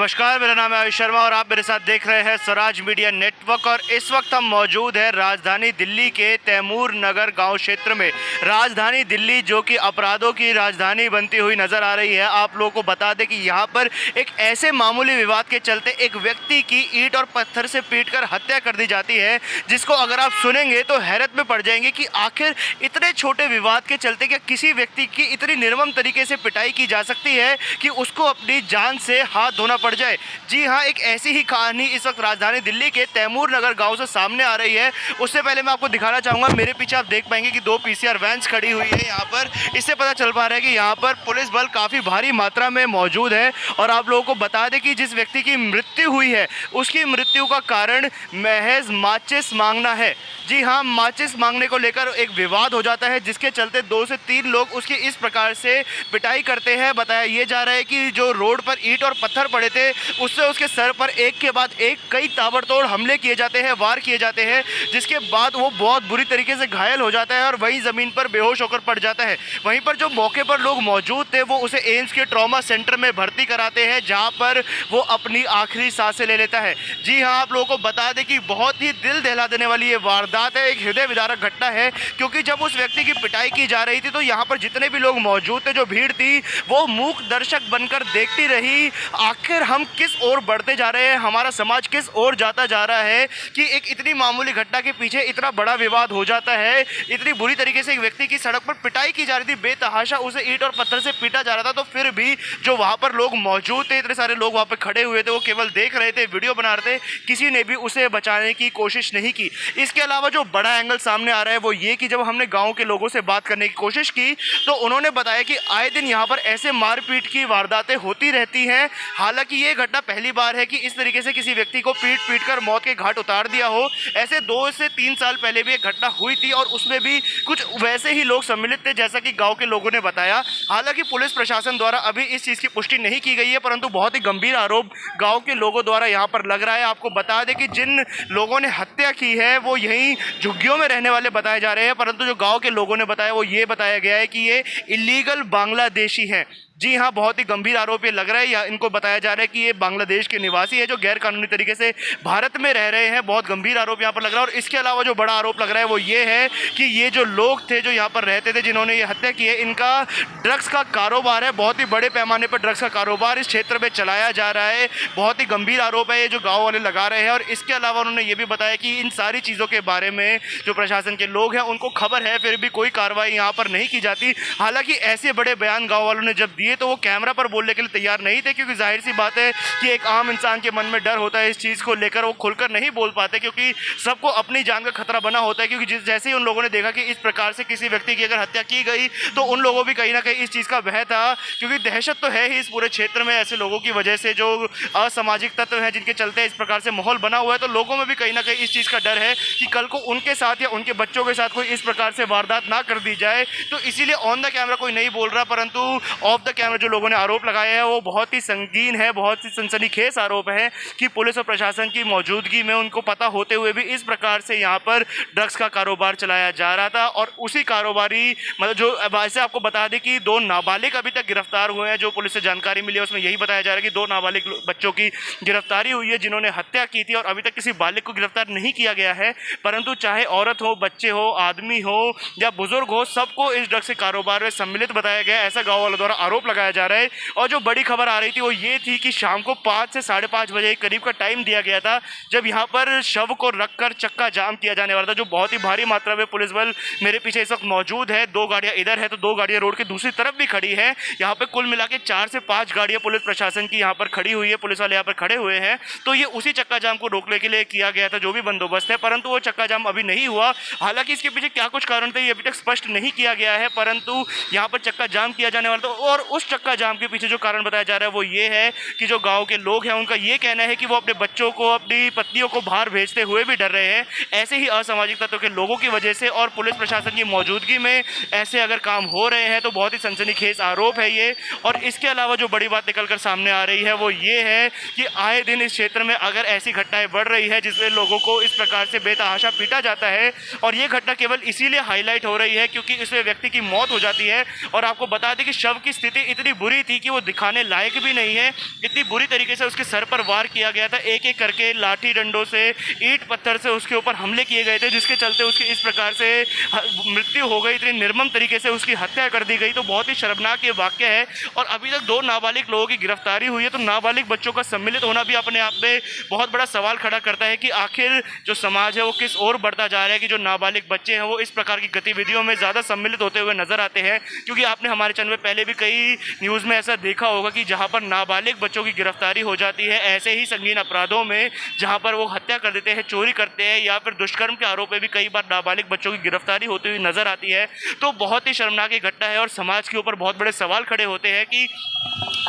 नमस्कार, मेरा नाम है आयुष शर्मा और आप मेरे साथ देख रहे हैं स्वराज मीडिया नेटवर्क। और इस वक्त हम मौजूद हैं राजधानी दिल्ली के तैमूर नगर गांव क्षेत्र में। राजधानी दिल्ली जो कि अपराधों की राजधानी बनती हुई नज़र आ रही है। आप लोगों को बता दें कि यहां पर एक ऐसे मामूली विवाद के चलते एक व्यक्ति की ईंट और पत्थर से पीटकर हत्या कर दी जाती है, जिसको अगर आप सुनेंगे तो हैरत में पड़ जाएंगे कि आखिर इतने छोटे विवाद के चलते क्या किसी व्यक्ति की इतनी निर्मम तरीके से पिटाई की जा सकती है कि उसको अपनी जान से हाथ धोना पड़ जाए। जी हाँ, एक ऐसी ही कहानी इस वक्त राजधानी दिल्ली के तैमूर नगर गांव से सामने आ रही है। उससे पहले मैं आपको दिखाना चाहूँगा, मेरे पीछे आप देख पाएंगे कि 2 पीसीआर वैन्स खड़ी हुई है यहाँ पर। इससे पता चल पा रहा है कि यहाँ पर पुलिस बल काफ़ी भारी मात्रा में मौजूद है। और आप लोगों को बता दें कि जिस व्यक्ति की मृत्यु हुई है उसकी मृत्यु का कारण महज माचिस मांगना है। जी हाँ, माचिस मांगने को लेकर एक विवाद हो जाता है, जिसके चलते 2 से 3 लोग उसकी इस प्रकार से पिटाई करते हैं। बताया ये जा रहा है कि जो रोड पर ईंट और पत्थर पड़े थे उससे उसके सर पर एक के बाद एक कई ताबड़तोड़ हमले किए जाते हैं, वार किए जाते हैं, जिसके बाद वो बहुत बुरी तरीके से घायल हो जाता है और वहीं ज़मीन पर बेहोश होकर पड़ जाता है। वहीं पर जो मौके पर लोग मौजूद थे वो उसे एम्स के ट्रॉमा सेंटर में भर्ती कराते हैं, जहाँ पर वो अपनी आखिरी सांसें ले लेता है। जी हाँ, आप लोगों को बता दें कि बहुत ही दिल दहला देने वाली ये वारदात है, एक हृदय विदारक घटना है। क्योंकि जब उस व्यक्ति की पिटाई की जा रही थी तो यहाँ पर जितने भी लोग मौजूद थे, जो भीड़ थी, वो मूक दर्शक बनकर देखती रही। आखिर हम किस ओर बढ़ते जा रहे हैं, हमारा समाज किस ओर जाता जा रहा है कि एक इतनी मामूली घटना के पीछे इतना बड़ा विवाद हो जाता है। इतनी बुरी तरीके से एक व्यक्ति की सड़क पर पिटाई की जा रही थी, बेतहाशा उसे ईंट और पत्थर से पीटा जा रहा था, तो फिर भी जो वहाँ पर लोग मौजूद थे, इतने सारे लोग वहाँ पर खड़े हुए थे, वो केवल देख रहे थे, वीडियो बना रहे थे, किसी ने भी उसे बचाने की कोशिश नहीं की। इसके अलावा जो बड़ा एंगल सामने आ रहा है वो ये कि जब हमने गाँव के लोगों से बात करने की कोशिश की तो उन्होंने बताया कि आए दिन यहाँ पर ऐसे मारपीट की वारदातें होती रहती हैं। हालांकि ये घटना पहली बार है कि इस तरीके से किसी व्यक्ति को पीट पीट कर मौत के घाट उतार दिया हो। ऐसे 2 से 3 साल पहले भी एक घटना हुई थी और उसमें भी कुछ वैसे ही लोग सम्मिलित थे, जैसा कि गांव के लोगों ने बताया। हालांकि पुलिस प्रशासन द्वारा अभी इस चीज़ की पुष्टि नहीं की गई है, परंतु बहुत ही गंभीर आरोप गाँव के लोगों द्वारा यहाँ पर लग रहा है। आपको बता दें कि जिन लोगों ने हत्या की है वो यहीं झुग्गियों में रहने वाले बताए जा रहे हैं, परंतु जो गाँव के लोगों ने बताया वो ये बताया गया है कि ये इलीगल बांग्लादेशी हैं। जी हाँ, बहुत ही गंभीर आरोप ये लग रहा है, या इनको बताया जा रहा है कि ये बांग्लादेश के निवासी है जो गैर कानूनी तरीके से भारत में रह रहे हैं। बहुत गंभीर आरोप यहाँ पर लग रहा है। और इसके अलावा जो बड़ा आरोप लग रहा है वो ये है कि ये जो लोग थे जो यहाँ पर रहते थे, जिन्होंने ये हत्या की है, इनका ड्रग्स का कारोबार है। बहुत ही बड़े पैमाने पर ड्रग्स का कारोबार इस क्षेत्र में चलाया जा रहा है। बहुत ही गंभीर आरोप है ये जो गाँव वाले लगा रहे हैं। और इसके अलावा उन्होंने ये भी बताया कि इन सारी चीज़ों के बारे में जो प्रशासन के लोग हैं उनको खबर है, फिर भी कोई कार्रवाई यहाँ पर नहीं की जाती। हालांकि ऐसे बड़े बयान गाँव वालों ने जब दिए तो वो कैमरा पर बोलने के लिए तैयार नहीं थे, क्योंकि जाहिर सी बात है कि एक आम इंसान के मन में डर होता है इस चीज़ को लेकर, वो खुलकर नहीं बोल पाते, क्योंकि सबको अपनी जान का खतरा बना होता है। क्योंकि जैसे ही उन लोगों ने देखा कि इस प्रकार से किसी व्यक्ति की अगर हत्या की गई तो उन लोगों भी कहीं ना कहीं इस चीज़ का भय था, क्योंकि दहशत तो है ही इस पूरे क्षेत्र में ऐसे लोगों की वजह से जो असामाजिक तत्व हैं जिनके चलते इस प्रकार से माहौल बना हुआ है। तो लोगों में भी कहीं ना कहीं इस चीज़ का डर है कि कल को उनके साथ या उनके बच्चों के साथ कोई इस प्रकार से वारदात ना कर दी जाए। तो इसीलिए ऑन द कैमरा कोई नहीं बोल रहा, परंतु ऑफ द कैमरा जो लोगों ने आरोप लगाए हैं वो बहुत ही संगीन है, बहुत ही सनसनीखेज आरोप है कि पुलिस और प्रशासन की मौजूदगी में उनको पता होते हुए भी इस प्रकार से यहाँ पर ड्रग्स का कारोबार चलाया जा रहा था। और उसी कारोबारी मतलब जो वैसे आपको बता दें कि 2 नाबालिग अभी तक गिरफ्तार हुए हैं। जो पुलिस से जानकारी मिली है उसमें यही बताया जा रहा है कि 2 नाबालिग बच्चों की गिरफ्तारी हुई है जिन्होंने हत्या की थी, और अभी तक किसी बालिग को गिरफ्तार नहीं किया गया है। परंतु चाहे औरत हो, बच्चे हो, आदमी हो या बुजुर्ग हो, सबको इस ड्रग्स के कारोबार में सम्मिलित बताया गया, ऐसा गाँव वालों द्वारा आरोप लगाया जा रहा है। और जो बड़ी खबर आ रही थी वो ये थी कि शाम को 5 से 5:30 बजे के करीब का टाइम दिया गया था, जब यहाँ पर शव को रखकर चक्का जाम किया जाने वाला था, जो बहुत ही भारी मात्रा में पुलिस बल मेरे पीछे इस वक्त मौजूद है। 2 गाड़ियाँ इधर है तो 2 गाड़ियाँ रोड के दूसरी तरफ भी खड़ी है। यहाँ पे कुल मिला के 4 से 5 गाड़ियाँ पुलिस प्रशासन की यहाँ पर खड़ी हुई है, पुलिस वाले यहाँ पर खड़े हुए हैं। तो ये उसी चक्का जाम को रोकने के लिए किया गया था, जो भी बंदोबस्त है, परंतु वो चक्का जाम अभी नहीं हुआ। हालांकि इसके पीछे क्या कुछ कारण थे ये अभी तक स्पष्ट नहीं किया गया है, परंतु यहाँ पर चक्का जाम किया जाने वाला था। और उस चक्का जाम के पीछे जो कारण बताया जा रहा है वो ये है कि जो गांव के लोग हैं उनका ये कहना है कि वो अपने बच्चों को, अपनी पत्नियों को बाहर भेजते हुए भी डर रहे हैं, ऐसे ही असामाजिक तत्वों के लोगों की वजह से। और पुलिस प्रशासन की मौजूदगी में ऐसे अगर काम हो रहे हैं तो बहुत ही सनसनीखेज आरोप है ये। और इसके अलावा जो बड़ी बात निकल कर सामने आ रही है वो ये है कि आए दिन इस क्षेत्र में अगर ऐसी घटनाएं बढ़ रही है जिसमें लोगों को इस प्रकार से बेतहाशा पीटा जाता है, और ये घटना केवल इसीलिए हाईलाइट हो रही है क्योंकि इसमें व्यक्ति की मौत हो जाती है। और आपको बता दें कि शव की स्थिति इतनी बुरी थी कि वो दिखाने लायक भी नहीं है। इतनी बुरी तरीके से उसके सर पर वार किया गया था, एक एक करके लाठी डंडों से, ईंट पत्थर से उसके ऊपर हमले किए गए थे, जिसके चलते उसकी इस प्रकार से मृत्यु हो गई, इतनी निर्मम तरीके से उसकी हत्या कर दी गई। तो बहुत ही शर्मनाक ये वाक्य है और अभी तक 2 नाबालिग लोगों की गिरफ्तारी हुई है। तो नाबालिग बच्चों का सम्मिलित होना भी अपने आप में बहुत बड़ा सवाल खड़ा करता है कि आखिर जो समाज है वो किस ओर बढ़ता जा रहा है कि जो नाबालिग बच्चे हैं वो इस प्रकार की गतिविधियों में ज़्यादा सम्मिलित होते हुए नजर आते हैं। क्योंकि आपने हमारे चैनल में पहले भी कई न्यूज़ में ऐसा देखा होगा कि जहाँ पर नाबालिग बच्चों की गिरफ्तारी हो जाती है ऐसे ही संगीन अपराधों में, जहाँ पर वो हत्या कर देते हैं, चोरी करते हैं या फिर दुष्कर्म के आरोप में भी कई बार नाबालिग बच्चों की गिरफ्तारी होती हुई नजर आती है। तो बहुत ही शर्मनाक ये घटना है और समाज के ऊपर बहुत बड़े सवाल खड़े होते हैं कि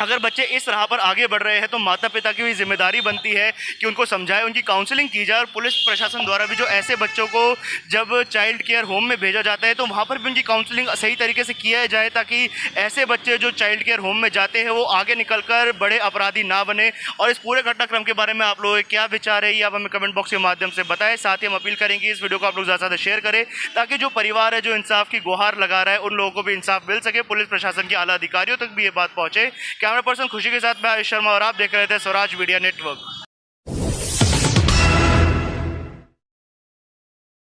अगर बच्चे इस राह पर आगे बढ़ रहे हैं तो माता पिता की भी जिम्मेदारी बनती है कि उनको समझाएं, उनकी काउंसलिंग की जाए। और पुलिस प्रशासन द्वारा भी जो ऐसे बच्चों को जब चाइल्ड केयर होम में भेजा जाता है तो वहाँ पर भी उनकी काउंसलिंग सही तरीके से किया जाए, ताकि ऐसे बच्चे जो चाइल्ड केयर होम में जाते हैं वो आगे निकलकर बड़े अपराधी ना बने। और इस पूरे घटनाक्रम के बारे में आप लोगों के क्या विचार है ये आप हमें कमेंट बॉक्स के माध्यम से बताएं। साथ ही हम अपील करेंगे इस वीडियो को आप लोग ज़्यादा से ज़्यादा शेयर करें, ताकि जो परिवार है जो इंसाफ की गुहार लगा रहा है उन लोगों को भी इंसाफ मिल सके, पुलिस प्रशासन के आला अधिकारियों तक भी ये बात पहुँचे। कैमरा पर्सन खुशी के साथ मैं आयुष शर्मा और आप देख रहे थे स्वराज मीडिया नेटवर्क।